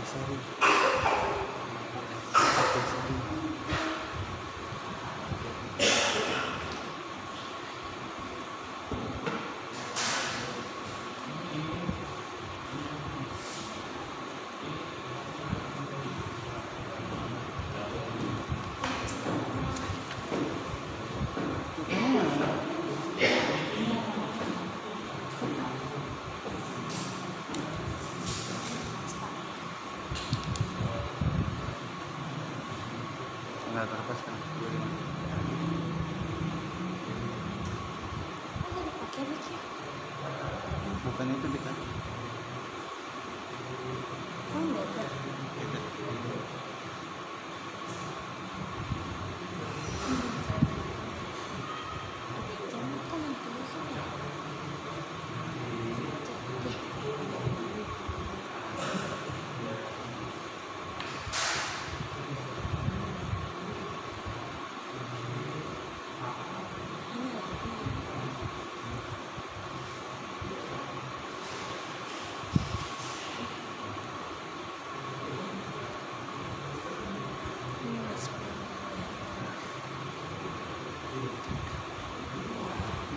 Sari. Pakai Sari. Nggak terlepas kan? Pakai mic ya? Bukan itu dekat. Oh enggak.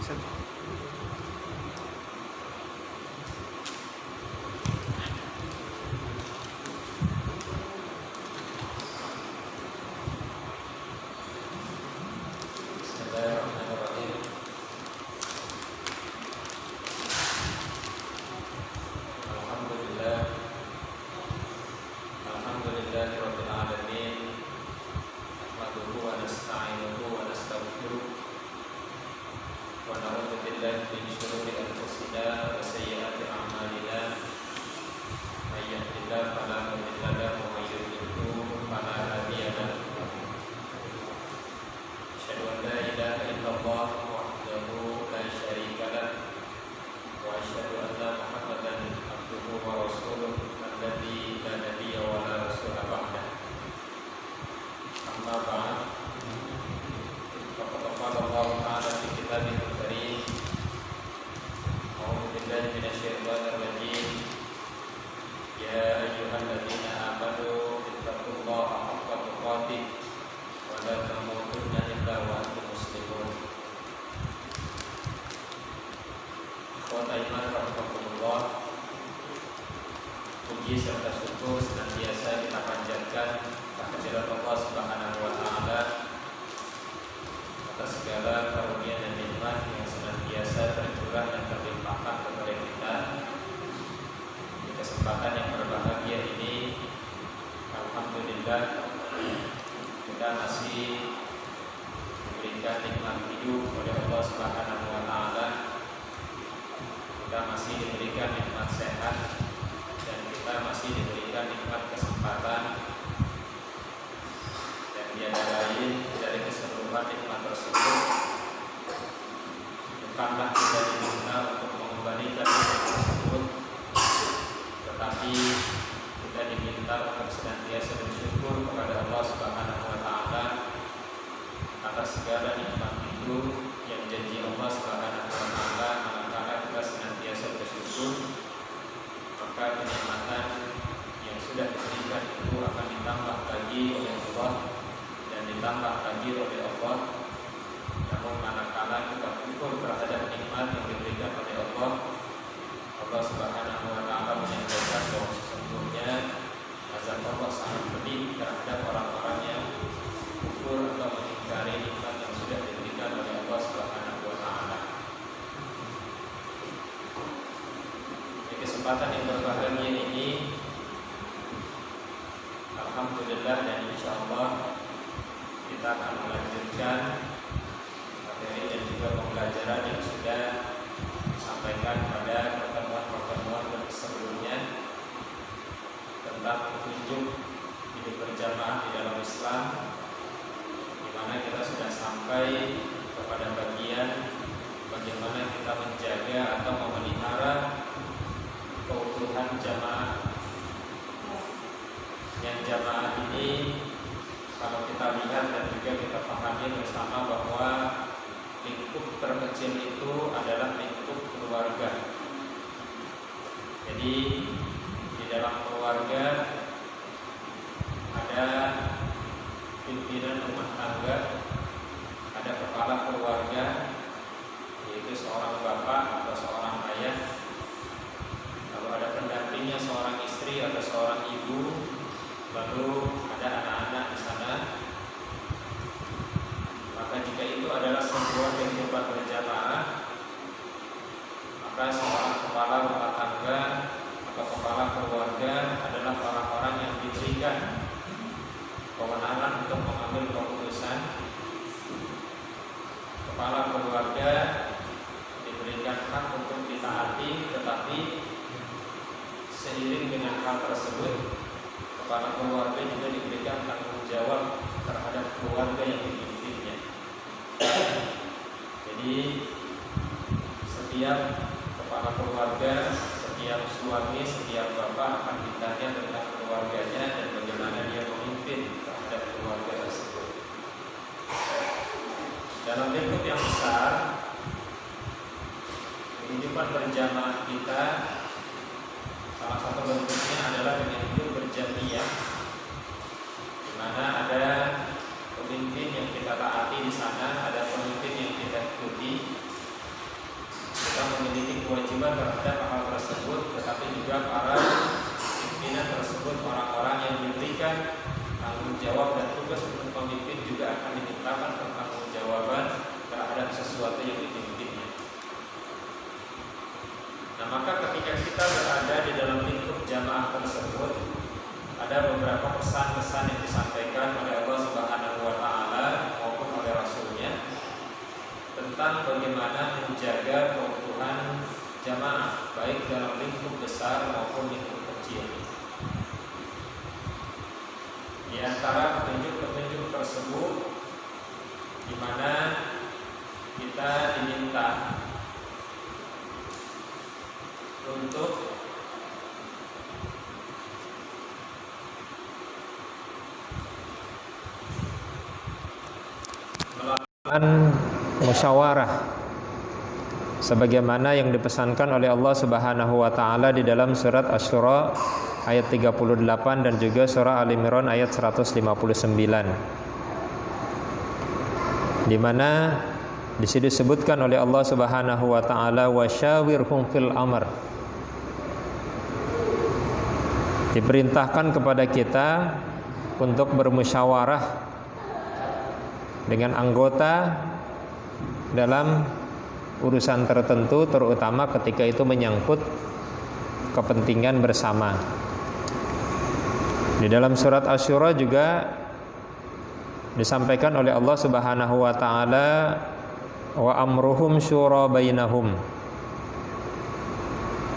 Bisa. Bismillahirrahmanirrahim. Alhamdulillah. Alhamdulillahirabbil alamin. Nahmaduhu wa nasta'inuhu wa nastaghfiruh. Wa na'udzu billahi min shururi anfusina wa sayyiati a'malina. May yahdihillahu fala mudilla lahu wa may yudlil fala hadiya lahu. Asyhadu an la ilaha illallah wahdahu la syarika lah wa asyhadu anna Muhammadan abduhu wa rasuluh alladzi la nabiyya wa la rasula ba'dah. Amma ba'd. Faqad qala Allah ta'ala fi kitabihil karim. A'udzu billahi minasyaitonir rajim. Ya ayyuhalladzina amanu ittaqullaha haqqa tuqatih wa la tamutunna illa wa antum muslimun. Ikhwata iman rahimakumullah. Puji serta syukur senantiasa kita panjatkan kehadirat Allah Subhanahu wa taala atas segala karunia dan nikmat yang senantiasa tercurah dan terlimpahkan kepada kita. Di kesempatan yang berbahagia ini, alhamdulillah kita masih diberikan nikmat hidup oleh Allah Subhanahu wa taala. Kita masih diberikan nikmat sehat dan kita masih diberikan nikmat kesempatan, dan tiada lain dari keseluruhan nikmat tersebut bukanlah kita diminta untuk mengembalikan nikmat tersebut, tetapi kita diminta untuk senantiasa bersyukur kepada Allah Subhanahu wa taala atas segala nikmat itu yang janji Allah Subhanahu wa taala manakala kita senantiasa bersyukur, maka kenikmatan yang sudah diberikan itu akan ditambah lagi oleh Allah dan ditambah lagi oleh Allah. Namun manakala kita kufur terhadap nikmat yang diberikan oleh Allah, Allah Subhanahu wa taala menyampaikan bahwa sesungguhnya azab Allah sangat pedih terhadap orang-orang yang kufur atau mengingkari nikmat yang sudah diberikan oleh Allah Subhanahu wa taala. Di kesempatan yang berbahagia ini, alhamdulillah dan insyaallah kita akan melanjutkan materi dan juga pembelajaran yang sudah disampaikan pada pertemuan-pertemuan sebelumnya tentang petunjuk hidup berjamaah di dalam Islam, di mana kita sudah sampai kepada bagian bagaimana kita menjaga atau memelihara keutuhan jamaah. Yang jamaah ini kalau kita lihat dan juga kita pahami bersama bahwa lingkup terkecil itu adalah lingkup keluarga. Jadi di dalam keluarga istri, ada seorang ibu, lalu ada anak-anak di sana. Maka jika itu adalah sebuah kehidupan berjamaah, maka seorang kepala rumah tangga atau kepala keluarga adalah orang-orang yang diberikan kewenangan untuk mengambil keputusan. Kepala keluarga diberikan hak untuk ditaati, tetapi seiring dengan hal tersebut, kepala keluarga juga diberikan tanggung jawab terhadap keluarga yang dipimpinnya. Jadi setiap kepala keluarga, setiap suami, setiap bapak akan ditanya tentang keluarganya dan bagaimana dia memimpin terhadap keluarga tersebut. Dalam lingkup yang besar, kehidupan berjamaah kita salah satu bentuknya adalah dengan hidup berjamiah, di mana ada pemimpin yang kita taati di sana, ada pemimpin yang kita ikuti. Kita memiliki kewajiban terhadap hal tersebut, tetapi juga para pimpinan tersebut, orang-orang yang diberikan tanggung jawab dan tugas untuk pemimpin juga akan dimintakan pertanggungjawaban terhadap sesuatu yang dipimpinnya. Nah, maka ketika kita berada di dalam lingkup jamaah tersebut, ada beberapa pesan-pesan yang disampaikan oleh Allah Subhanahu wa Ta'ala maupun oleh Rasulnya tentang bagaimana menjaga keutuhan jamaah, baik dalam lingkup besar maupun lingkup kecil. Di antara petunjuk-petunjuk tersebut, di mana kita diminta untuk melakukan musyawarah sebagaimana yang dipesankan oleh Allah Subhanahu wa taala di dalam surat Asy-Syura ayat 38 dan juga surah Al-Imran ayat 159, di mana di sini disebutkan oleh Allah Subhanahu wa taala wasyawirhum fil amr. Diperintahkan kepada kita untuk bermusyawarah dengan anggota dalam urusan tertentu, terutama ketika itu menyangkut kepentingan bersama. Di dalam surat Asy-Syura juga disampaikan oleh Allah Subhanahu wa taala wa amruhum syura bainahum.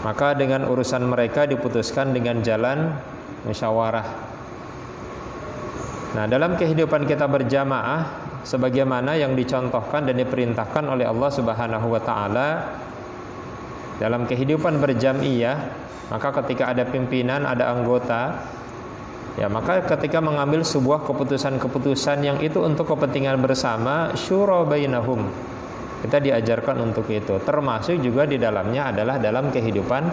Maka dengan urusan mereka diputuskan dengan jalan musyawarah. Nah, dalam kehidupan kita berjamaah, sebagaimana yang dicontohkan dan diperintahkan oleh Allah Subhanahu wa taala dalam kehidupan berjamiah, maka ketika ada pimpinan, ada anggota, ya maka ketika mengambil sebuah keputusan-keputusan yang itu untuk kepentingan bersama, syura bainahum, kita diajarkan untuk itu. Termasuk juga di dalamnya adalah dalam kehidupan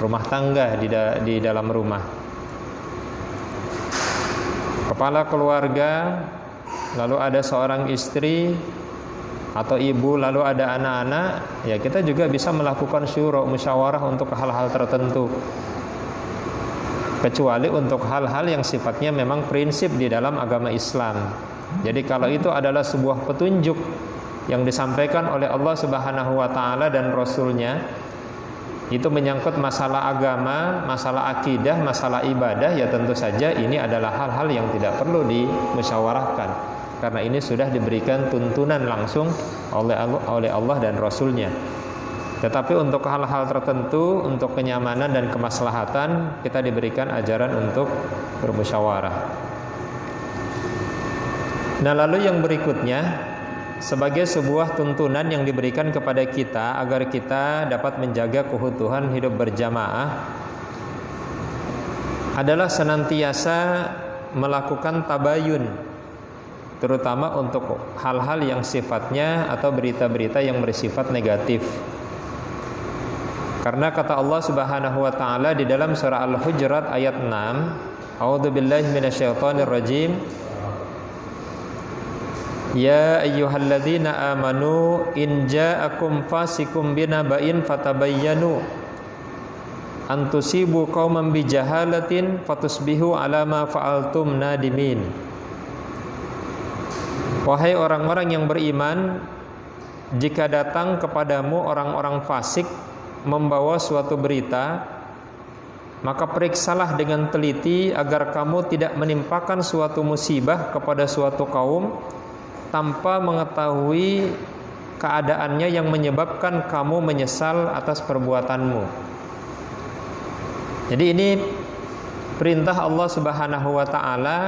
rumah tangga, di dalam rumah. Kepala keluarga, lalu ada seorang istri atau ibu, lalu ada anak-anak, ya kita juga bisa melakukan syura, musyawarah untuk hal-hal tertentu, kecuali untuk hal-hal yang sifatnya memang prinsip di dalam agama Islam. Jadi kalau itu adalah sebuah petunjuk yang disampaikan oleh Allah Subhanahu wa taala dan Rasulnya, itu menyangkut masalah agama, masalah akidah, masalah ibadah, ya tentu saja ini adalah hal-hal yang tidak perlu dimusyawarahkan, karena ini sudah diberikan tuntunan langsung oleh Allah dan Rasulnya. Tetapi untuk hal-hal tertentu, untuk kenyamanan dan kemaslahatan, kita diberikan ajaran untuk bermusyawarah. Nah, lalu yang berikutnya, sebagai sebuah tuntunan yang diberikan kepada kita agar kita dapat menjaga keutuhan hidup berjamaah, adalah senantiasa melakukan tabayun, terutama untuk hal-hal yang sifatnya atau berita-berita yang bersifat negatif. Karena kata Allah Subhanahu wa taala di dalam surah Al-Hujurat ayat 6, A'udzubillahi minasyaitonirrajim. Ya ayyuhalladzina amanu in ja'akum fasikum binaba'in fatabayyanu antusibu qauman bijahalatin fatusbihu ala ma fa'altum nadimin. Wahai orang-orang yang beriman, jika datang kepadamu orang-orang fasik membawa suatu berita, maka periksalah dengan teliti agar kamu tidak menimpakan suatu musibah kepada suatu kaum tanpa mengetahui keadaannya yang menyebabkan kamu menyesal atas perbuatanmu. Jadi ini perintah Allah Subhanahu wa taala,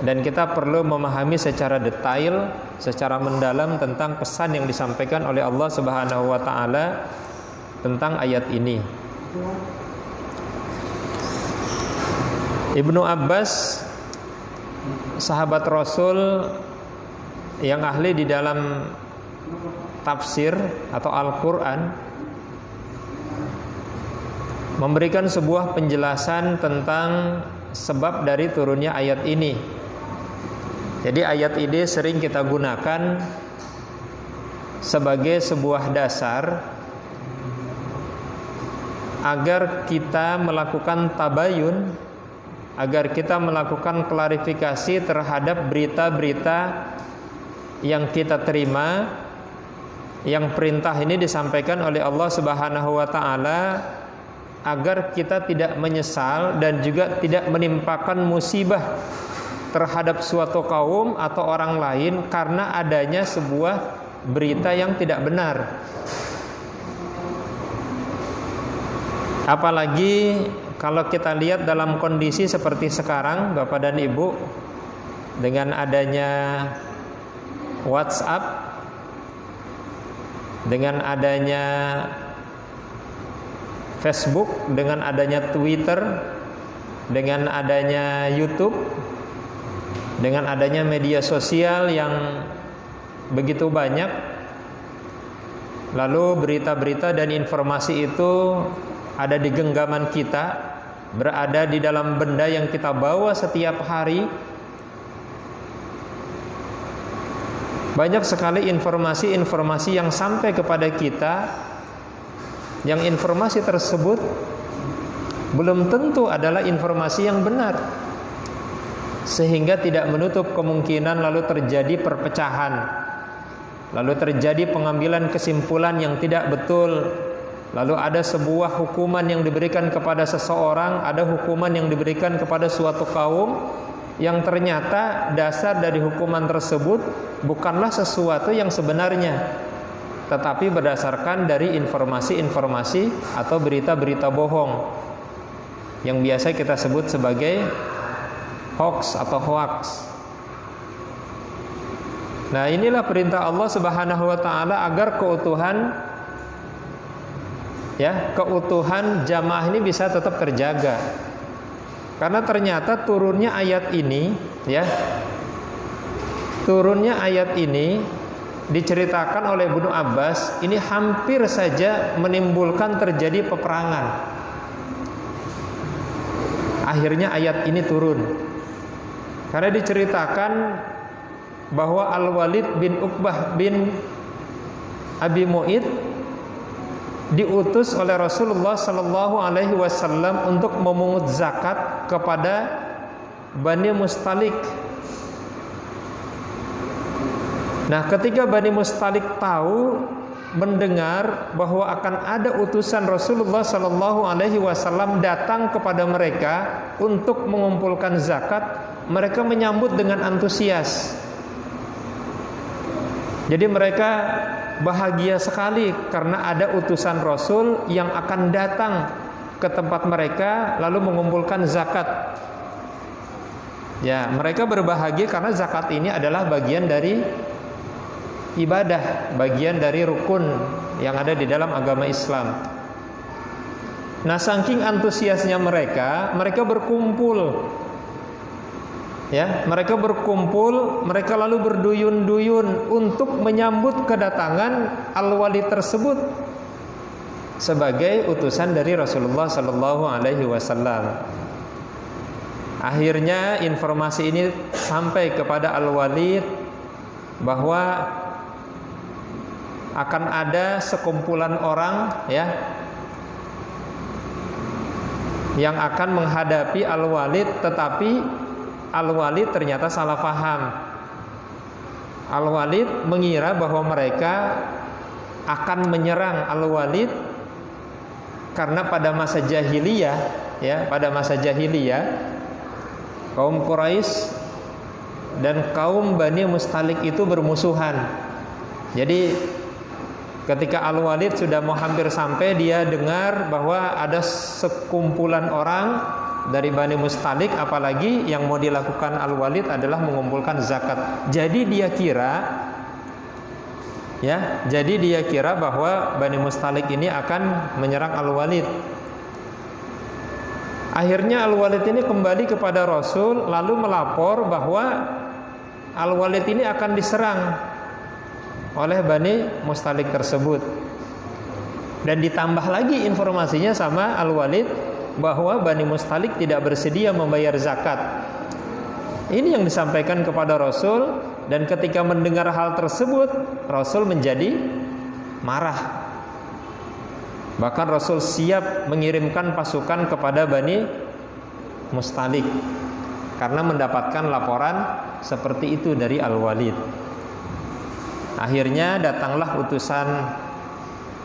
dan kita perlu memahami secara detail, secara mendalam tentang pesan yang disampaikan oleh Allah Subhanahu wa taala tentang ayat ini. Ibnu Abbas, sahabat Rasul yang ahli di dalam tafsir atau Al-Quran, memberikan sebuah penjelasan tentang sebab dari turunnya ayat ini. Jadi ayat ini sering kita gunakan sebagai sebuah dasar agar kita melakukan tabayun, agar kita melakukan klarifikasi terhadap berita-berita yang kita terima, yang perintah ini disampaikan oleh Allah Subhanahu wa taala, agar kita tidak menyesal dan juga tidak menimpakan musibah terhadap suatu kaum atau orang lain karena adanya sebuah berita yang tidak benar. Apalagi kalau kita lihat dalam kondisi seperti sekarang, Bapak dan Ibu, dengan adanya WhatsApp, dengan adanya Facebook, dengan adanya Twitter, dengan adanya YouTube, dengan adanya media sosial yang begitu banyak, lalu berita-berita dan informasi itu ada di genggaman kita, berada di dalam benda yang kita bawa setiap hari. Banyak sekali informasi-informasi yang sampai kepada kita, yang informasi tersebut belum tentu adalah informasi yang benar, sehingga tidak menutup kemungkinan lalu terjadi perpecahan, lalu terjadi pengambilan kesimpulan yang tidak betul, lalu ada sebuah hukuman yang diberikan kepada seseorang, ada hukuman yang diberikan kepada suatu kaum, yang ternyata dasar dari hukuman tersebut bukanlah sesuatu yang sebenarnya, tetapi berdasarkan dari informasi-informasi atau berita-berita bohong yang biasa kita sebut sebagai hoax atau hoax. Nah, inilah perintah Allah Subhanahu wa taala agar keutuhan jamaah ini bisa tetap terjaga. Karena ternyata turunnya ayat ini, turunnya ayat ini diceritakan oleh Ibnu Abbas, ini hampir saja menimbulkan terjadi peperangan. Akhirnya ayat ini turun. Karena diceritakan bahwa Al-Walid bin Uqbah bin Abi Mu'id diutus oleh Rasulullah sallallahu alaihi wasallam untuk memungut zakat kepada Bani Mustalik. Nah, ketika Bani Mustalik tahu, mendengar bahwa akan ada utusan Rasulullah sallallahu alaihi wasallam datang kepada mereka untuk mengumpulkan zakat, mereka menyambut dengan antusias. Jadi mereka bahagia sekali karena ada utusan Rasul yang akan datang ke tempat mereka lalu mengumpulkan zakat. Ya, mereka berbahagia karena zakat ini adalah bagian dari ibadah, bagian dari rukun yang ada di dalam agama Islam. Nah, saking antusiasnya mereka berkumpul. Mereka berkumpul, mereka lalu berduyun-duyun untuk menyambut kedatangan Al-Walid tersebut sebagai utusan dari Rasulullah sallallahu alaihi wasallam. Akhirnya informasi ini sampai kepada Al-Walid bahwa akan ada sekumpulan orang yang akan menghadapi Al-Walid, tetapi Al-Walid ternyata salah paham. Al-Walid mengira bahwa mereka akan menyerang Al-Walid karena pada masa jahiliyah, ya, pada masa jahiliyah kaum Quraisy dan kaum Bani Mustalik itu bermusuhan. Jadi ketika Al-Walid sudah mau hampir sampai, dia dengar bahwa ada sekumpulan orang dari Bani Mustalik, apalagi yang mau dilakukan Al-Walid adalah mengumpulkan zakat. Jadi dia kira bahwa Bani Mustalik ini akan menyerang Al-Walid. Akhirnya Al-Walid ini kembali kepada Rasul, lalu melapor bahwa Al-Walid ini akan diserang oleh Bani Mustalik tersebut. Dan ditambah lagi informasinya sama Al-Walid bahwa Bani Mustalik tidak bersedia membayar zakat. Ini yang disampaikan kepada Rasul, dan ketika mendengar hal tersebut Rasul menjadi marah. Bahkan Rasul siap mengirimkan pasukan kepada Bani Mustalik karena mendapatkan laporan seperti itu dari Al-Walid. Akhirnya datanglah utusan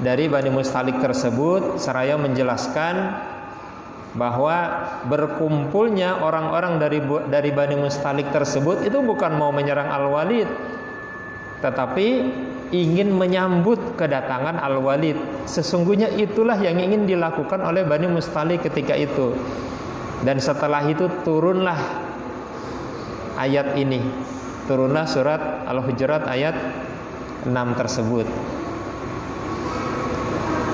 dari Bani Mustalik tersebut seraya menjelaskan bahwa berkumpulnya orang-orang dari Bani Mustalik tersebut itu bukan mau menyerang Al-Walid, tetapi ingin menyambut kedatangan Al-Walid. Sesungguhnya itulah yang ingin dilakukan oleh Bani Mustalik ketika itu. Dan setelah itu turunlah ayat ini, turunlah surat Al-Hujurat ayat 6 tersebut.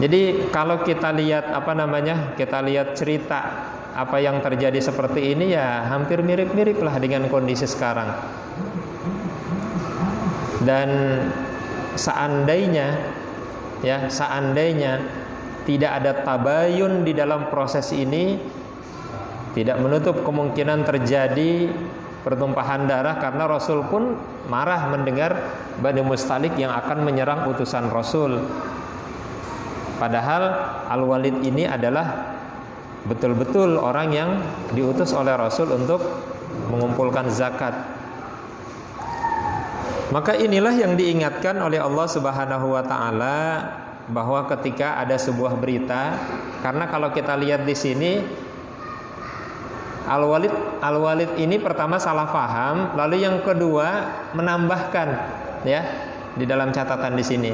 Jadi kalau kita lihat kita lihat cerita apa yang terjadi seperti ini, ya hampir mirip-mirip lah dengan kondisi sekarang. Dan seandainya tidak ada tabayun di dalam proses ini, tidak menutup kemungkinan terjadi pertumpahan darah, karena Rasul pun marah mendengar Bani Mustalik yang akan menyerang utusan Rasul. Padahal Al-Walid ini adalah betul-betul orang yang diutus oleh Rasul untuk mengumpulkan zakat. Maka inilah yang diingatkan oleh Allah Subhanahu wa taala, bahwa ketika ada sebuah berita, karena kalau kita lihat di sini Al-Walid ini pertama salah paham, lalu yang kedua menambahkan, ya, di dalam catatan di sini.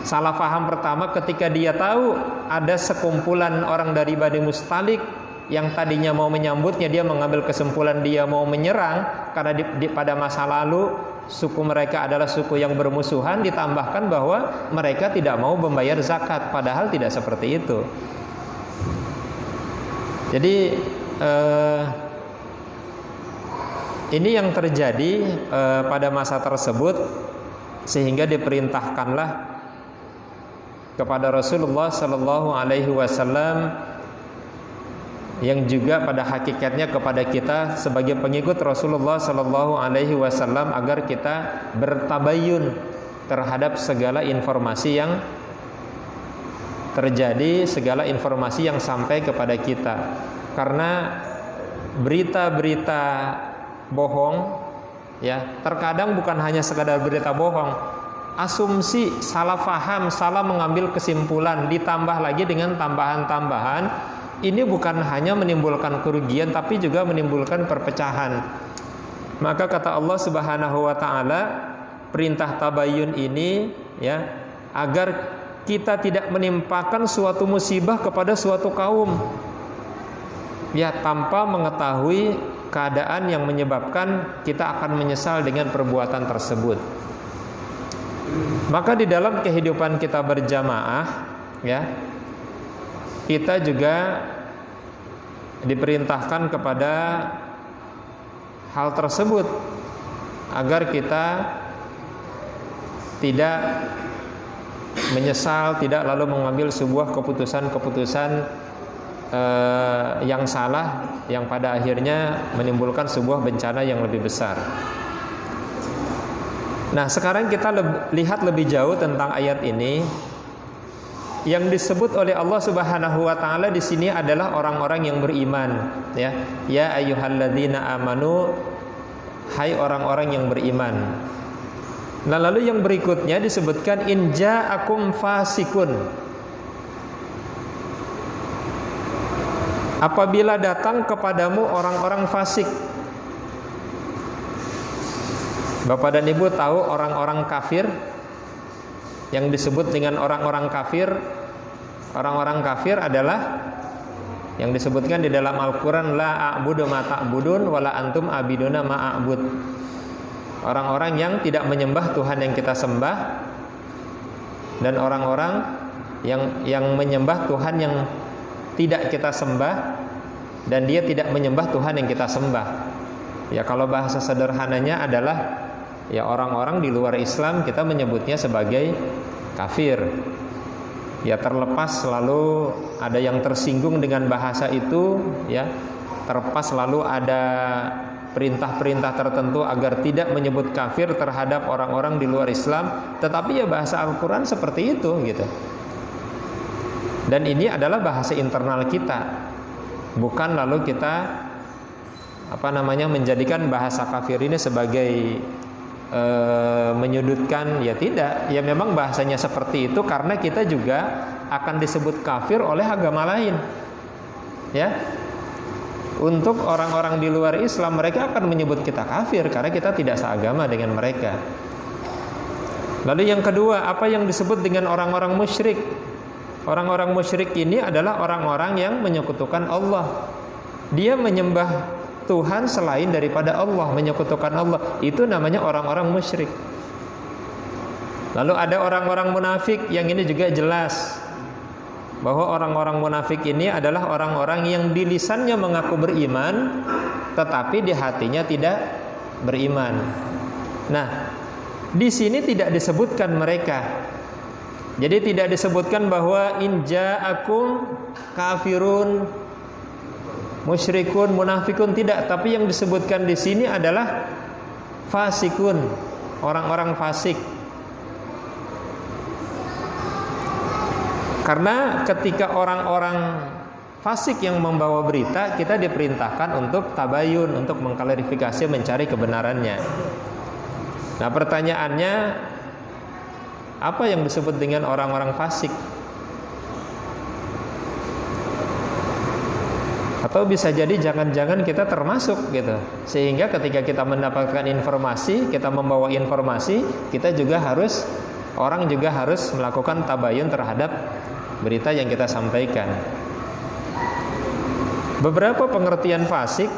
Salah paham pertama ketika dia tahu ada sekumpulan orang dari Bani Mustalik yang tadinya mau menyambutnya, dia mengambil kesimpulan dia mau menyerang karena pada masa lalu suku mereka adalah suku yang bermusuhan, ditambahkan bahwa mereka tidak mau membayar zakat, padahal tidak seperti itu. Jadi ini yang terjadi pada masa tersebut, sehingga diperintahkanlah kepada Rasulullah Sallallahu Alaihi Wasallam, yang juga pada hakikatnya kepada kita sebagai pengikut Rasulullah Sallallahu Alaihi Wasallam, agar kita bertabayun terhadap segala informasi yang terjadi, segala informasi yang sampai kepada kita. Karena berita-berita bohong, ya, terkadang bukan hanya sekadar berita bohong, asumsi, salah paham, salah mengambil kesimpulan, ditambah lagi dengan tambahan-tambahan, ini bukan hanya menimbulkan kerugian, tapi juga menimbulkan perpecahan. Maka kata Allah Subhanahu wa taala, perintah tabayun ini, ya, agar kita tidak menimpakan suatu musibah kepada suatu kaum, ya, tanpa mengetahui keadaan yang menyebabkan kita akan menyesal dengan perbuatan tersebut. Maka di dalam kehidupan kita berjamaah, ya, kita juga diperintahkan kepada hal tersebut, agar kita tidak menyesal, tidak lalu mengambil sebuah keputusan-keputusan yang salah, yang pada akhirnya menimbulkan sebuah bencana yang lebih besar. Nah, sekarang kita lihat lebih jauh tentang ayat ini. yang disebut oleh Allah Subhanahu wa taala di sini adalah orang-orang yang beriman, ya. Ya ayyuhalladzina amanu, hai orang-orang yang beriman. Nah, lalu yang berikutnya disebutkan in ja'akum fasikun. Apabila datang kepadamu orang-orang fasik. Bapak dan Ibu tahu orang-orang kafir yang disebut dengan orang-orang kafir. Orang-orang kafir adalah yang disebutkan di dalam Al-Quran, la a'budu ma ta'budun wala antum abiduna ma a'bud. Orang-orang yang tidak menyembah Tuhan yang kita sembah, dan orang-orang yang menyembah Tuhan yang tidak kita sembah, dan dia tidak menyembah Tuhan yang kita sembah. Ya, kalau bahasa sederhananya adalah ya orang-orang di luar Islam kita menyebutnya sebagai kafir. Ya, terlepas selalu ada yang tersinggung dengan bahasa itu, ya. Terlepas selalu ada perintah-perintah tertentu agar tidak menyebut kafir terhadap orang-orang di luar Islam, tetapi ya bahasa Al-Quran seperti itu gitu. Dan ini adalah bahasa internal kita, bukan lalu kita menjadikan bahasa kafir ini sebagai menyudutkan. Ya tidak, ya memang bahasanya seperti itu karena kita juga akan disebut kafir oleh agama lain, ya. Untuk orang-orang di luar Islam, mereka akan menyebut kita kafir karena kita tidak seagama dengan mereka. Lalu yang kedua, apa yang disebut dengan orang-orang musyrik? Orang-orang musyrik ini adalah orang-orang yang menyekutukan Allah. Dia menyembah Tuhan selain daripada Allah, menyekutukan Allah. Itu namanya orang-orang musyrik. Lalu ada orang-orang munafik, yang ini juga jelas bahwa orang-orang munafik ini adalah orang-orang yang di lisannya mengaku beriman, tetapi di hatinya tidak beriman. Nah, di sini tidak disebutkan mereka. Jadi tidak disebutkan bahwa in ja'akum kafirun, musyrikun, munafikun, tidak. Tapi yang disebutkan di sini adalah fasikun, orang-orang fasik. Karena ketika orang-orang fasik yang membawa berita, kita diperintahkan untuk tabayun, untuk mengklarifikasi, mencari kebenarannya. Nah, pertanyaannya, apa yang disebut dengan orang-orang fasik? Atau bisa jadi jangan-jangan kita termasuk gitu. Sehingga ketika kita mendapatkan informasi, kita membawa informasi, kita juga harus, orang juga harus melakukan tabayun terhadap berita yang kita sampaikan. Beberapa pengertian fasik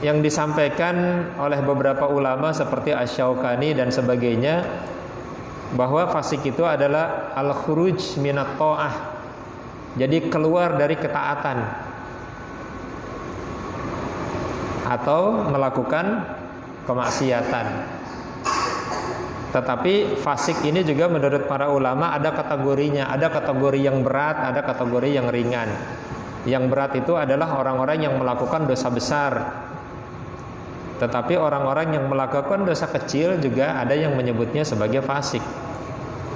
yang disampaikan oleh beberapa ulama seperti Asy-Syaukani dan sebagainya, bahwa fasik itu adalah al-khuruj minat ta'ah, jadi keluar dari ketaatan atau melakukan kemaksiatan. Tetapi fasik ini juga menurut para ulama ada kategorinya. Ada kategori yang berat, ada kategori yang ringan. Yang berat itu adalah orang-orang yang melakukan dosa besar. Tetapi orang-orang yang melakukan dosa kecil juga ada yang menyebutnya sebagai fasik.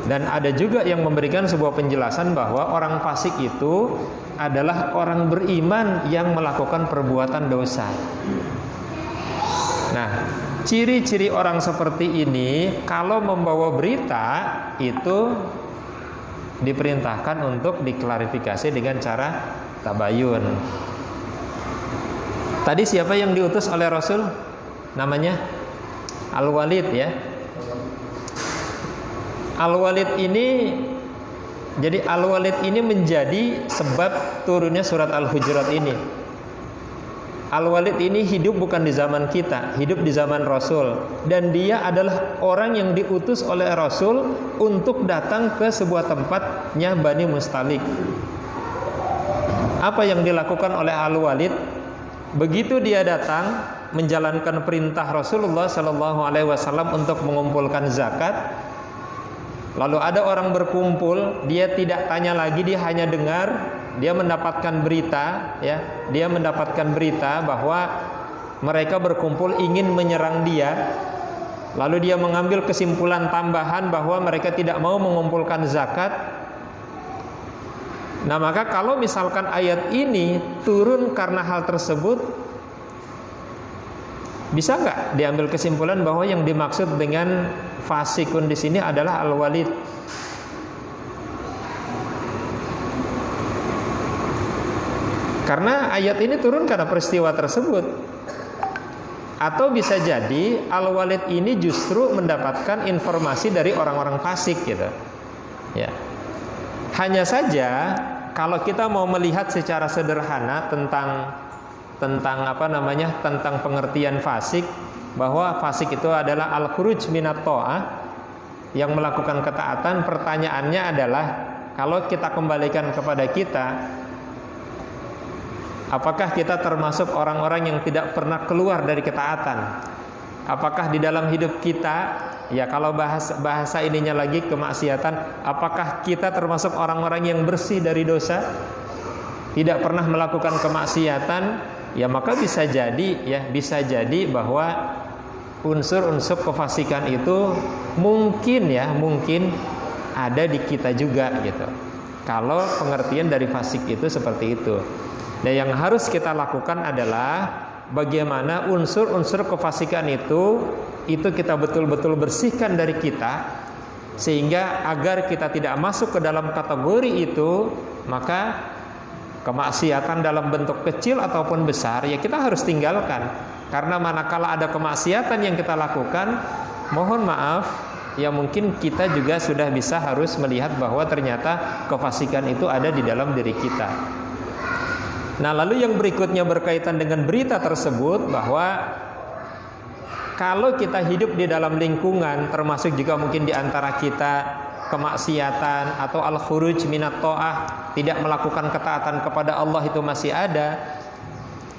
Dan ada juga yang memberikan sebuah penjelasan bahwa orang fasik itu adalah orang beriman yang melakukan perbuatan dosa. Nah, ciri-ciri orang seperti ini kalau membawa berita itu diperintahkan untuk diklarifikasi dengan cara tabayun. Tadi siapa yang diutus oleh Rasul? Namanya Al-Walid, ya. Al-Walid ini, jadi Al-Walid ini menjadi sebab turunnya surat Al-Hujurat ini. Al-Walid ini hidup bukan di zaman kita, hidup di zaman Rasul. Dan dia adalah orang yang diutus oleh Rasul untuk datang ke sebuah tempatnya Bani Mustalik. Apa yang dilakukan oleh Al-Walid? Begitu dia datang menjalankan perintah Rasulullah SAW untuk mengumpulkan zakat, lalu ada orang berkumpul, dia tidak tanya lagi, dia hanya dengar. Dia mendapatkan berita, ya, dia mendapatkan berita bahwa mereka berkumpul ingin menyerang dia. Lalu dia mengambil kesimpulan tambahan bahwa mereka tidak mau mengumpulkan zakat, Nah, maka kalau misalkan ayat ini turun karena hal tersebut, bisa nggak diambil kesimpulan bahwa yang dimaksud dengan fasikun di sini adalah al-walid? Karena ayat ini turun karena peristiwa tersebut. Atau bisa jadi al-walid ini justru mendapatkan informasi dari orang-orang fasik gitu. Ya. Hanya saja kalau kita mau melihat secara sederhana tentang tentang pengertian fasik, bahwa fasik itu adalah al-khuruj minat ta'ah, yang melakukan ketaatan. Pertanyaannya adalah, kalau kita kembalikan kepada kita, apakah kita termasuk orang-orang yang tidak pernah keluar dari ketaatan? Apakah di dalam hidup kita, ya kalau bahasa ininya lagi kemaksiatan, apakah kita termasuk orang-orang yang bersih dari dosa, tidak pernah melakukan kemaksiatan? Ya maka bisa jadi bahwa unsur-unsur kefasikan itu mungkin ada di kita juga gitu. Kalau pengertian dari fasik itu seperti itu. Dan yang harus kita lakukan adalah bagaimana unsur-unsur kefasikan itu kita betul-betul bersihkan dari kita, sehingga agar kita tidak masuk ke dalam kategori itu. Maka kemaksiatan dalam bentuk kecil ataupun besar, ya kita harus tinggalkan. Karena manakala ada kemaksiatan yang kita lakukan, mohon maaf, ya mungkin kita juga sudah bisa harus melihat bahwa ternyata kefasikan itu ada di dalam diri kita. Nah, lalu yang berikutnya berkaitan dengan berita tersebut, bahwa kalau kita hidup di dalam lingkungan, termasuk juga mungkin di antara kita kemaksiatan atau al-khuruj minat ta'ah, tidak melakukan ketaatan kepada Allah itu masih ada,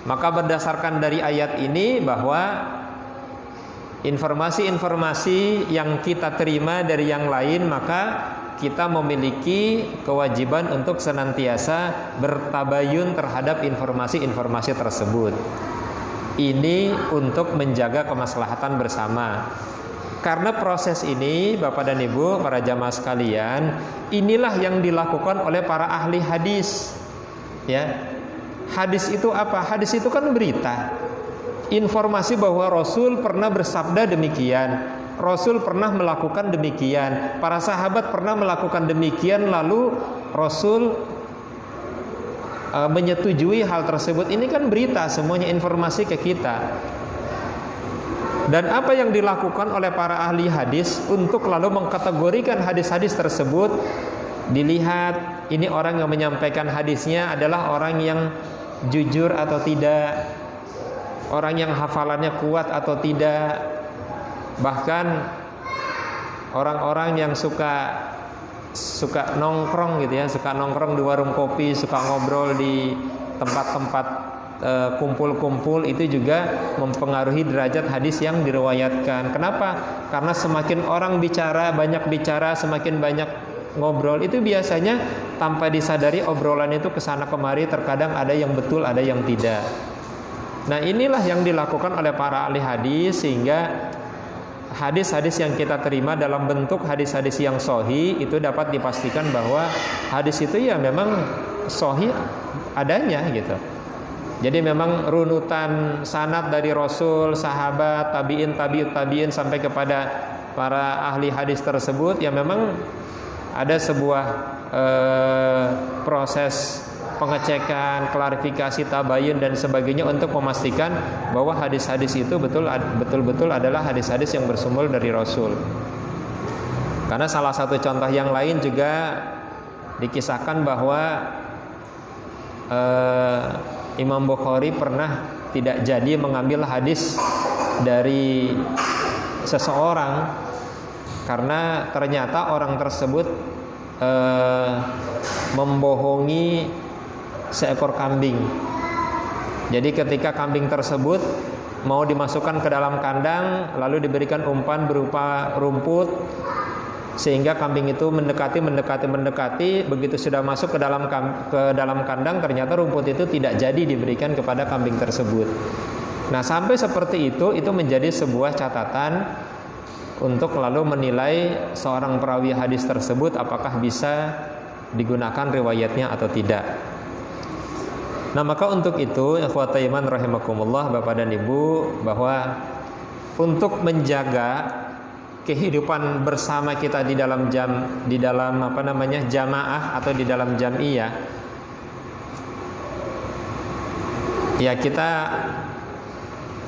maka berdasarkan dari ayat ini bahwa informasi-informasi yang kita terima dari yang lain, maka kita memiliki kewajiban untuk senantiasa bertabayun terhadap informasi-informasi tersebut. Ini untuk menjaga kemaslahatan bersama. Karena proses ini, Bapak dan Ibu, para jamaah sekalian, inilah yang dilakukan oleh para ahli hadis. Ya, hadis itu apa? Hadis itu kan berita, informasi bahwa Rasul pernah bersabda demikian, Rasul pernah melakukan demikian, para sahabat pernah melakukan demikian, lalu Rasul menyetujui hal tersebut. Ini kan berita, semuanya informasi ke kita. Dan apa yang dilakukan oleh para ahli hadis untuk lalu mengkategorikan hadis-hadis tersebut, dilihat ini orang yang menyampaikan hadisnya adalah orang yang jujur atau tidak, orang yang hafalannya kuat atau tidak. Bahkan orang-orang yang suka nongkrong gitu ya, suka nongkrong di warung kopi, suka ngobrol di tempat-tempat kumpul-kumpul, itu juga mempengaruhi derajat hadis yang diriwayatkan. Kenapa? Karena semakin orang banyak bicara, semakin banyak ngobrol, itu biasanya tanpa disadari obrolan itu kesana kemari, terkadang ada yang betul, ada yang tidak. Nah, inilah yang dilakukan oleh para ahli hadis, sehingga hadis-hadis yang kita terima dalam bentuk hadis-hadis yang sahih itu dapat dipastikan bahwa hadis itu ya memang sahih adanya gitu. Jadi memang runutan sanad dari Rasul, sahabat, tabi'in, tabi'in sampai kepada para ahli hadis tersebut, ya memang ada sebuah proses pengecekan, klarifikasi, tabayun dan sebagainya untuk memastikan bahwa hadis-hadis itu betul-betul adalah hadis-hadis yang bersumber dari Rasul. Karena salah satu contoh yang lain juga dikisahkan bahwa Imam Bukhari pernah tidak jadi mengambil hadis dari seseorang karena ternyata orang tersebut membohongi seekor kambing. Jadi ketika kambing tersebut mau dimasukkan ke dalam kandang, lalu diberikan umpan berupa rumput, sehingga kambing itu mendekati, begitu sudah masuk ke dalam kandang, ternyata rumput itu tidak jadi diberikan kepada kambing tersebut. Nah, sampai seperti itu menjadi sebuah catatan untuk lalu menilai seorang perawi hadis tersebut apakah bisa digunakan riwayatnya atau tidak. Nah, maka untuk itu ikhwatal iman rahimakumullah, Bapak dan Ibu, bahwa untuk menjaga kehidupan bersama kita di dalam jamaah atau di dalam jam'iyah, ya kita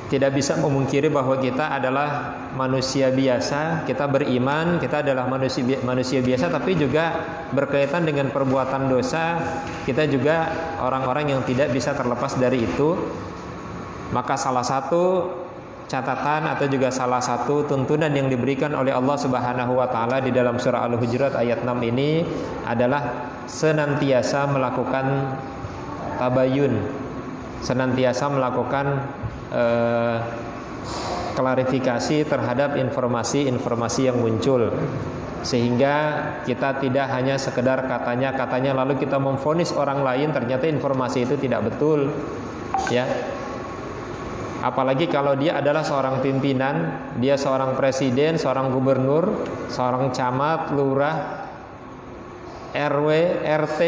tidak bisa memungkiri bahwa kita adalah manusia biasa, kita beriman, kita adalah manusia biasa, tapi juga berkaitan dengan perbuatan dosa, kita juga orang-orang yang tidak bisa terlepas dari itu. Maka salah satu catatan atau juga salah satu tuntunan yang diberikan oleh Allah Subhanahu wa taala di dalam surah Al-Hujurat ayat 6 ini adalah senantiasa melakukan tabayun, senantiasa melakukan klarifikasi terhadap informasi-informasi yang muncul, sehingga kita tidak hanya sekedar katanya lalu kita memvonis orang lain ternyata informasi itu tidak betul, ya. Apalagi kalau dia adalah seorang pimpinan, dia seorang presiden, seorang gubernur, seorang camat, lurah, RW, RT,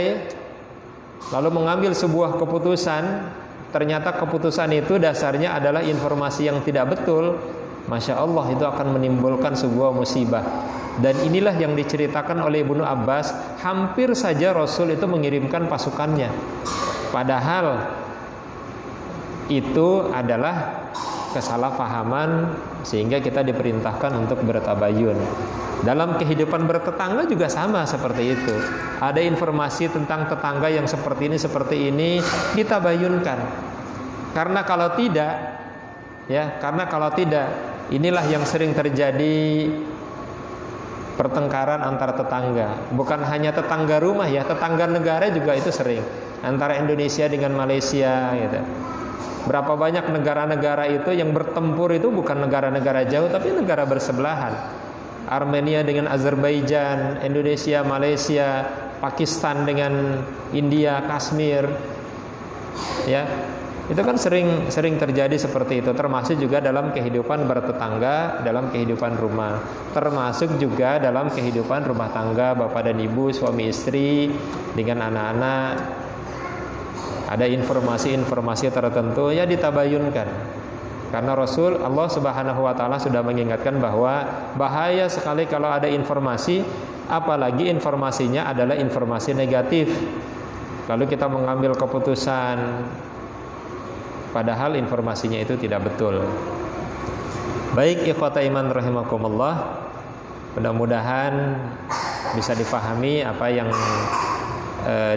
lalu mengambil sebuah keputusan, ternyata keputusan itu dasarnya adalah informasi yang tidak betul. Masya Allah, itu akan menimbulkan sebuah musibah. Dan inilah yang diceritakan oleh Ibnu Abbas, hampir saja Rasul itu mengirimkan pasukannya, padahal itu adalah kesalahpahaman, sehingga kita diperintahkan untuk bertabayun. Dalam kehidupan bertetangga juga sama seperti itu. Ada informasi tentang tetangga yang seperti ini ditabayunkan. Karena kalau tidak, inilah yang sering terjadi pertengkaran antar tetangga. Bukan hanya tetangga rumah, ya, tetangga negara juga itu sering. Antara Indonesia dengan Malaysia, gitu. Berapa banyak negara-negara itu yang bertempur itu bukan negara-negara jauh, tapi negara bersebelahan. Armenia dengan Azerbaijan, Indonesia, Malaysia, Pakistan dengan India, Kashmir, ya, itu kan sering terjadi seperti itu. Termasuk juga dalam kehidupan bertetangga, dalam kehidupan rumah, termasuk juga dalam kehidupan rumah tangga bapak dan ibu, suami istri dengan anak-anak. Ada informasi-informasi tertentu, ya, ditabayunkan. Karena Allah Subhanahu wa taala sudah mengingatkan bahwa bahaya sekali kalau ada informasi, apalagi informasinya adalah informasi negatif, lalu kita mengambil keputusan padahal informasinya itu tidak betul. Baik, ikhwata iman rahimakumullah, mudah-mudahan bisa dipahami apa yang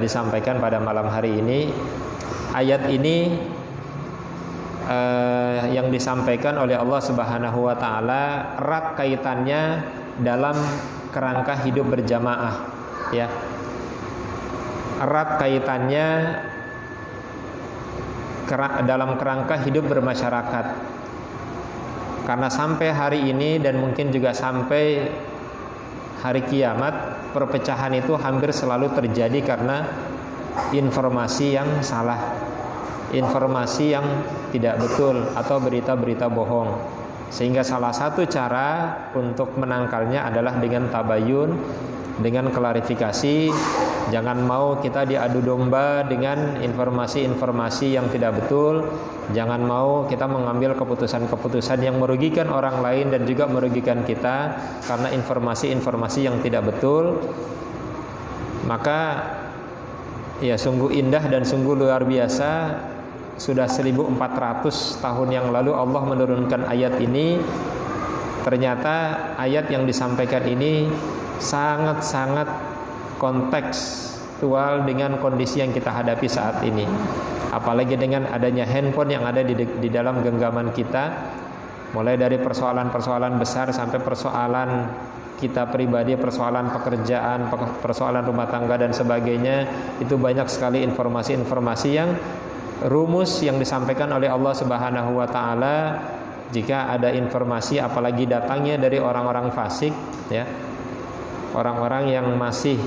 disampaikan pada malam hari ini. Ayat ini yang disampaikan oleh Allah Subhanahu wa taala erat kaitannya dalam kerangka hidup berjamaah, ya. Erat kaitannya dalam kerangka hidup bermasyarakat. Karena sampai hari ini dan mungkin juga sampai hari kiamat, perpecahan itu hampir selalu terjadi karena informasi yang salah, informasi yang tidak betul, atau berita-berita bohong. Sehingga salah satu cara untuk menangkalnya adalah dengan tabayun, dengan klarifikasi. Jangan mau kita diadu domba dengan informasi-informasi yang tidak betul. Jangan mau kita mengambil keputusan-keputusan yang merugikan orang lain dan juga merugikan kita karena informasi-informasi yang tidak betul. Maka ya sungguh indah dan sungguh luar biasa, sudah 1400 tahun yang lalu Allah menurunkan ayat ini. Ternyata ayat yang disampaikan ini sangat-sangat kontekstual dengan kondisi yang kita hadapi saat ini. Apalagi dengan adanya handphone yang ada di dalam genggaman kita, mulai dari persoalan-persoalan besar sampai persoalan kita pribadi, persoalan pekerjaan, persoalan rumah tangga dan sebagainya. Itu banyak sekali informasi-informasi yang rumus yang disampaikan oleh Allah Subhanahu wa taala. Jika ada informasi apalagi datangnya dari orang-orang fasik, ya, orang-orang yang masih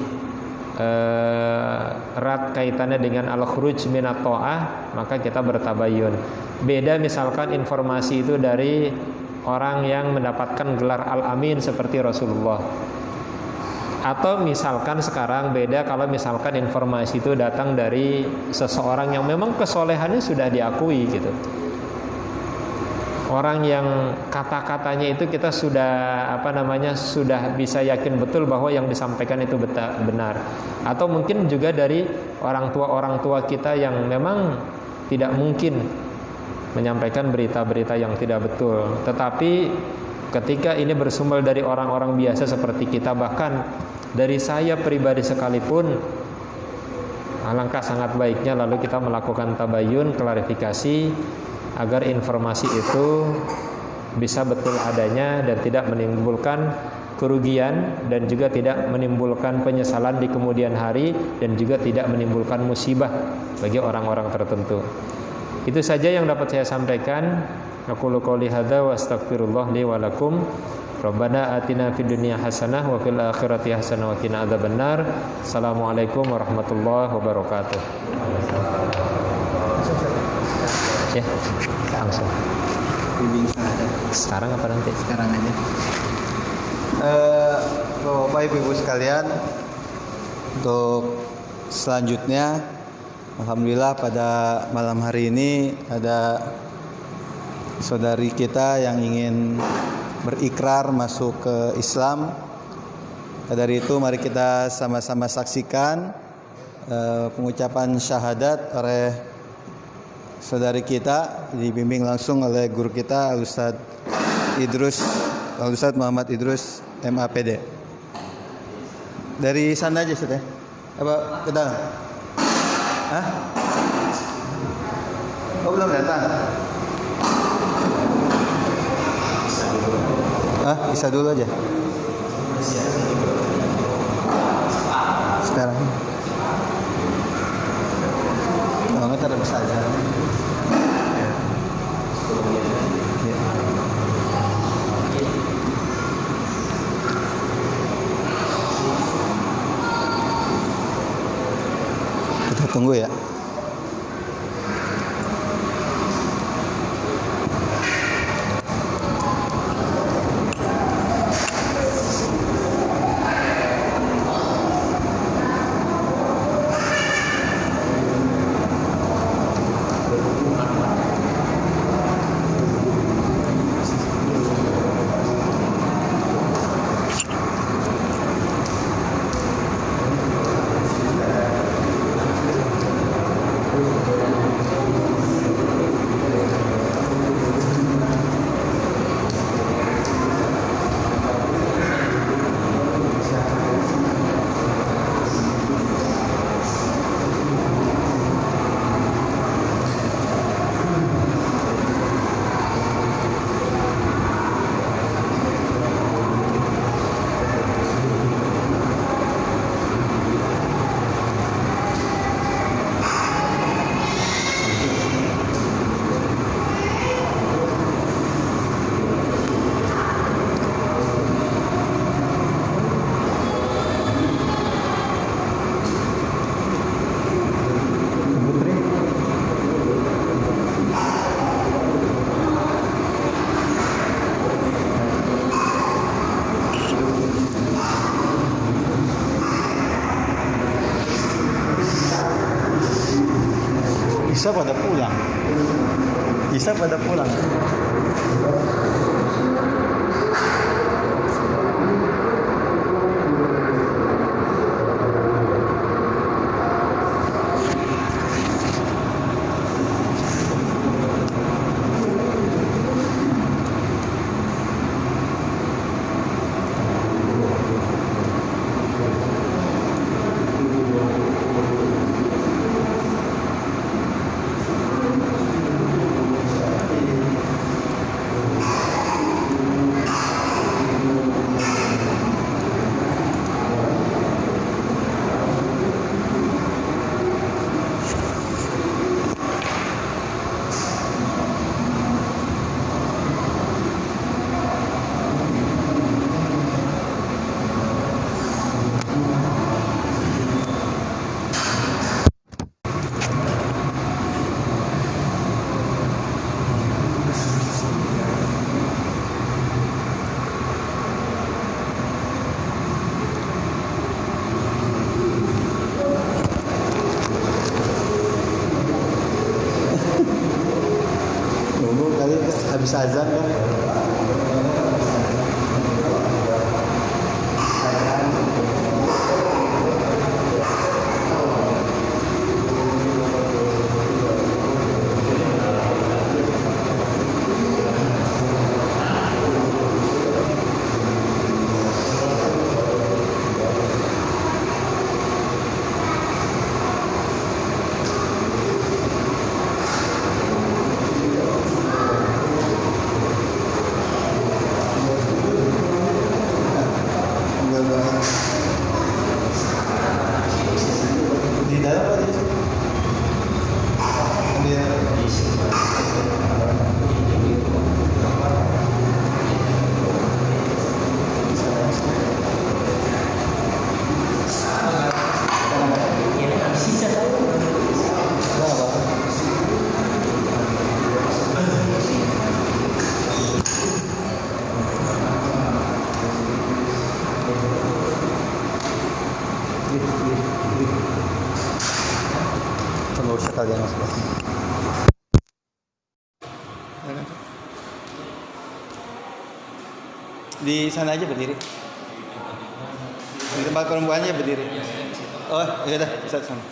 erat kaitannya dengan al-khuruj minat ta'ah, maka kita bertabayun. Beda misalkan informasi itu dari orang yang mendapatkan gelar al-amin seperti Rasulullah. Atau misalkan sekarang beda kalau misalkan informasi itu datang dari seseorang yang memang kesolehannya sudah diakui gitu. Orang yang kata-katanya itu kita sudah sudah bisa yakin betul bahwa yang disampaikan itu benar. Atau mungkin juga dari orang tua kita yang memang tidak mungkin menyampaikan berita-berita yang tidak betul. Tetapi ketika ini bersumber dari orang-orang biasa seperti kita, bahkan dari saya pribadi sekalipun, alangkah sangat baiknya lalu kita melakukan tabayun, klarifikasi, agar informasi itu bisa betul adanya dan tidak menimbulkan kerugian dan juga tidak menimbulkan penyesalan di kemudian hari dan juga tidak menimbulkan musibah bagi orang-orang tertentu. Itu saja yang dapat saya sampaikan. Aqulu qouli hadza wa astaghfirullah li wa lakum. Rabbana atina fid dunya hasanah wa fil akhirati hasanah wa qina adzabannar. Assalamualaikum warahmatullahi wabarakatuh. Ya, langsung. Sekarang apa nanti? Sekarang aja. Bapak Ibu sekalian, untuk selanjutnya, alhamdulillah pada malam hari ini ada saudari kita yang ingin berikrar masuk ke Islam. Dari itu mari kita sama-sama saksikan pengucapan syahadat oleh saudari kita, dibimbing langsung oleh guru kita Al-Ustaz Muhammad Idrus MAPD. Dari sana aja Ustaz ya? Apa ke dalam? Hah? Oh belum datang? Bisa dulu aja. Sekarang. Kalau nggak ada bisa aja. Ya. Kita tunggu ya. Bisa pada pulang. habis azan kan. Di dalam apa dia? Nggak usah kalian masuk. Di sana aja berdiri. Di tempat perempuannya berdiri. Oh, ya udah, bisa ke sana.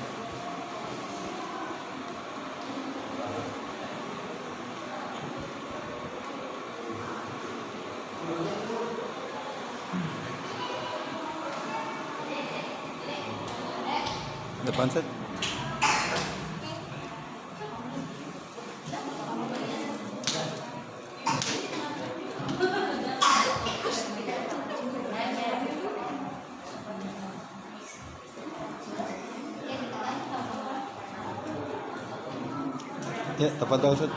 Depan set. Ya, tepat dah Ustaz.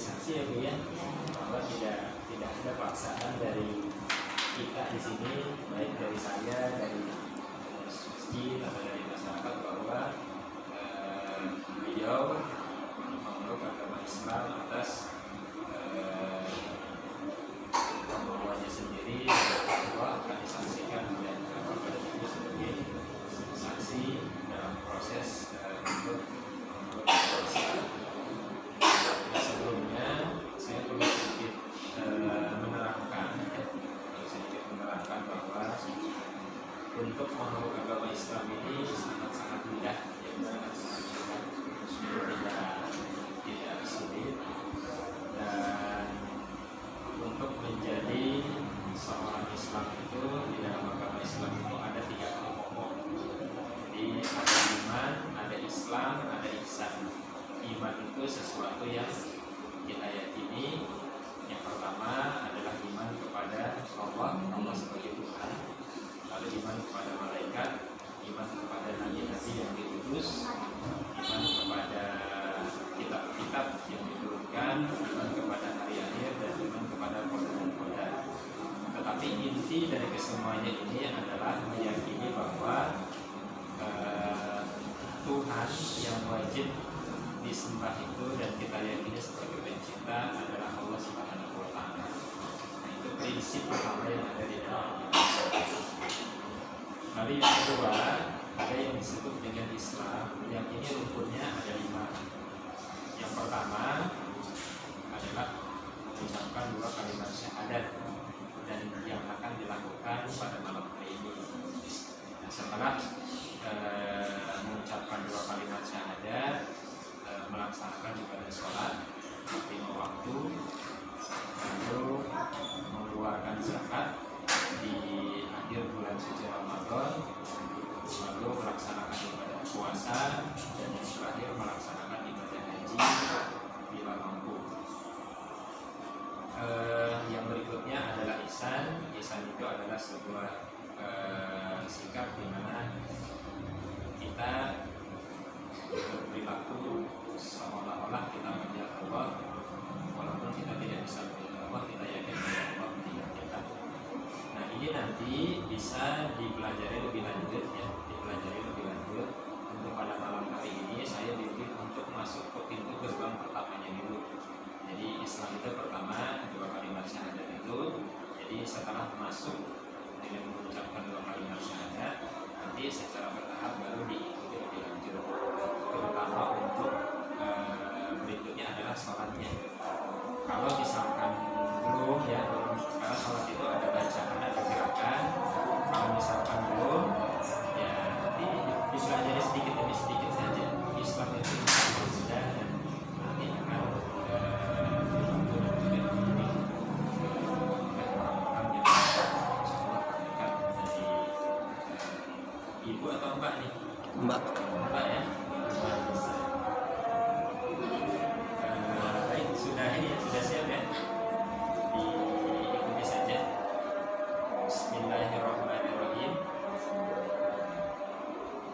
saksi ya Bu ya, bahwa tidak ada paksaan dari kita di sini, baik dari saya, dari masjid atau dari masyarakat, bahwa beliau memeluk agama Islam atas kemauannya sendiri, bahwa akan disaksikan oleh Bapak Ibu sebagai saksi dalam proses untuk sebelumnya saya perlu sedikit menerangkan bahwa untuk memeluk agama Islam ini sangat-sangat mudah, tidak sulit, dan untuk menjadi seorang Islam itu di dalam agama Islam itu ada 3 hal pokok. Jadi ada iman, ada ada Islam, ada ihsan. Iman itu sesuatu yang kita yakini. Yang pertama adalah iman kepada Allah sebagai Tuhan, lalu iman kepada malaikat, iman kepada nabi-nabi yang diutus, iman kepada kitab-kitab yang diturunkan, iman kepada hari akhir, dan iman kepada qadar. Tetapi inti dari kesemuanya ini adalah meyakini bahwa Tuhan yang wajib disembah itu dan kita yakini sebagai pencipta adalah Allah Subhanahu wa Ta'ala. Nah, itu prinsip pertama yang ada di dalam Islam. Lalu yang kedua, ada yang disebut dengan Islam, yang ini rukunnya ada 5. Yang pertama adalah mengucapkan 2 kalimat syahadat dan yang akan dilakukan pada malam hari ini. Nah, setelah mengucapkan 2 kalimat syahadat, melaksanakan ibadah sholat 5 waktu, lalu mengeluarkan zakat di akhir bulan suci Ramadan, lalu melaksanakan ibadah puasa, dan yang terakhir melaksanakan ibadah haji bila mampu. Yang berikutnya adalah ihsan. Ihsan itu adalah sebuah sikap di mana kita berperilaku seolah-olah kita melihat Allah, walaupun kita tidak bisa melihat Allah, kita yakin bahwa Allah melihat kita. Nah, ini nanti bisa dipelajari lebih lanjut ya, Untuk pada malam hari ini saya bimbing untuk masuk ke pintu gerbang pertamanya dulu. Jadi Islam itu pertama 2 kalimat syahadat itu. Jadi setelah masuk dengan mengucapkan 2 kalimat syahadat, nanti secara bertahap baru diikuti lebih lanjut. Terutama untuk berikutnya adalah sholatnya. Kalau misalkan belum, karena sholat itu ada bacaan, ada gerakan. Kalau misalkan belum, ya nanti dipelajari sedikit demi sedikit saja. Islam itu sudah dan nanti akan dibantu dan juga dibimbing oleh orang-orang yang insyaAllah terdekat dari ibu atau mbak nih? Mbak ya. Baik, sudah siap ya? Diikuti saja. Bismillahirrahmanirrahim.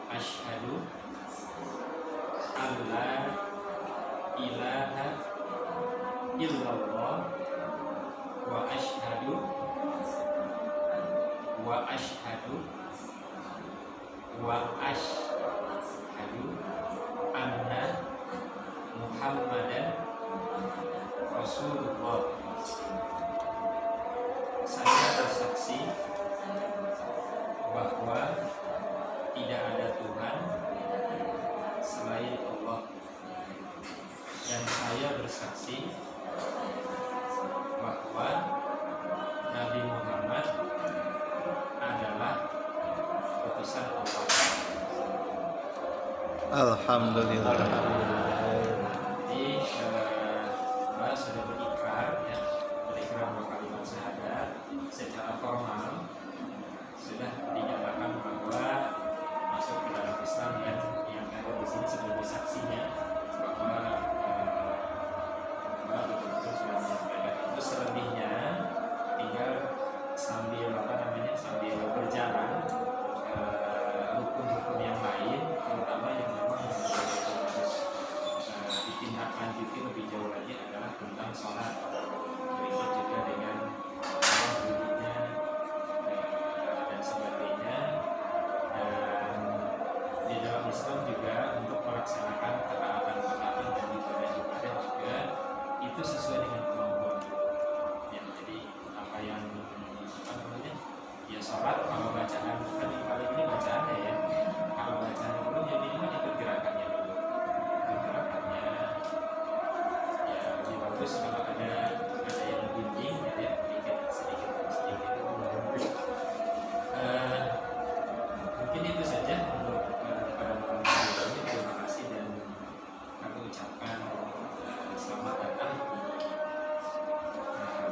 Asyhadu alla ilaha illallah wa asyhadu anna Muhammadan Rasulullah. Saya bersaksi bahwa tidak ada Tuhan selain Allah, dan saya bersaksi bahwa Nabi Muhammad adalah utusan Allah. Alhamdulillah. Jadi Mbak sudah berikrar ya, berikrar 2 kalimat syahadat secara formal, sudah dinyatakan bahwa masuk ke dalam Islam, dan yang ada di sini sebagai saksinya bahwa Mbak betul-betul sudah menyampaikan itu. Selebihnya tinggal sambil berjalan rukun-rukun yang lain, terutama yang memang harus ditindaklanjuti lebih jauh lagi adalah tentang sholat. Berikut juga dengan wudhunya dan sebagainya. Dan di dalam Islam juga untuk melaksanakan ketaatan dan ibadah juga itu sesuai dengan kemampuan. Ya, jadi apa yang ya sholat, kalau bacaan kan kali ini bacaannya ya, kalau bacaan belum ya minimal ikut gerakannya dulu. Ya lebih bagus kalau ada yang bimbing ya, sedikit. Mungkin itu saja untuk pada malam hari ini. Terima kasih dan aku ucapkan selamat datang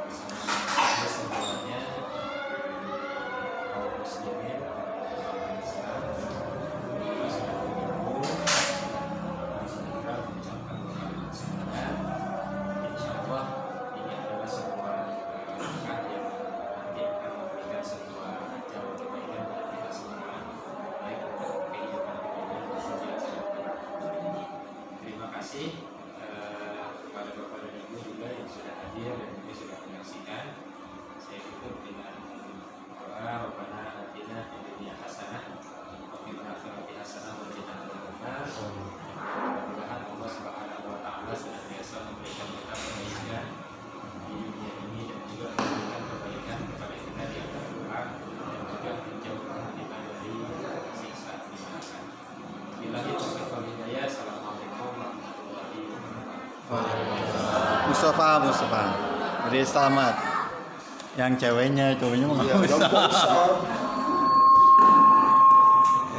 bersama semuanya kaum muslimin, kaum Islam, sudah bergabung kasih kepada Bapak dan Ibu juga yang sudah hadir dan juga sudah menyaksikan. Saya tutup dengan doa Rabbana atina fid dunya hasanah wa fil akhirati hasanah wa qina adzabannar. Mudah-mudahan Allah Subhanahu wa taala senantiasa memberikan kita kebaikan di dunia ini dan juga memberikan kebaikan kepada kita di akhirat kelak dan juga menjauhkan kita dari siksa di neraka. Billahi taufiq wal hidayah. Assalamualaikum warahmatullahi wabarakatuh. Mustafa. Jadi selamat. Yang ceweknya, cowoknya mau Iya, nggak usah.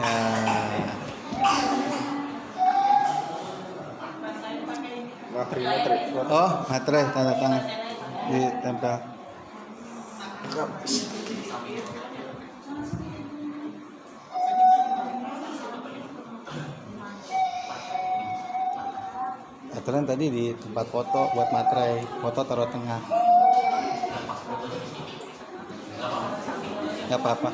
Ya. Materi. Oh, materai tanda tangan ditempel. Aturan tadi di tempat foto buat materai, foto taruh tengah. Gak apa-apa.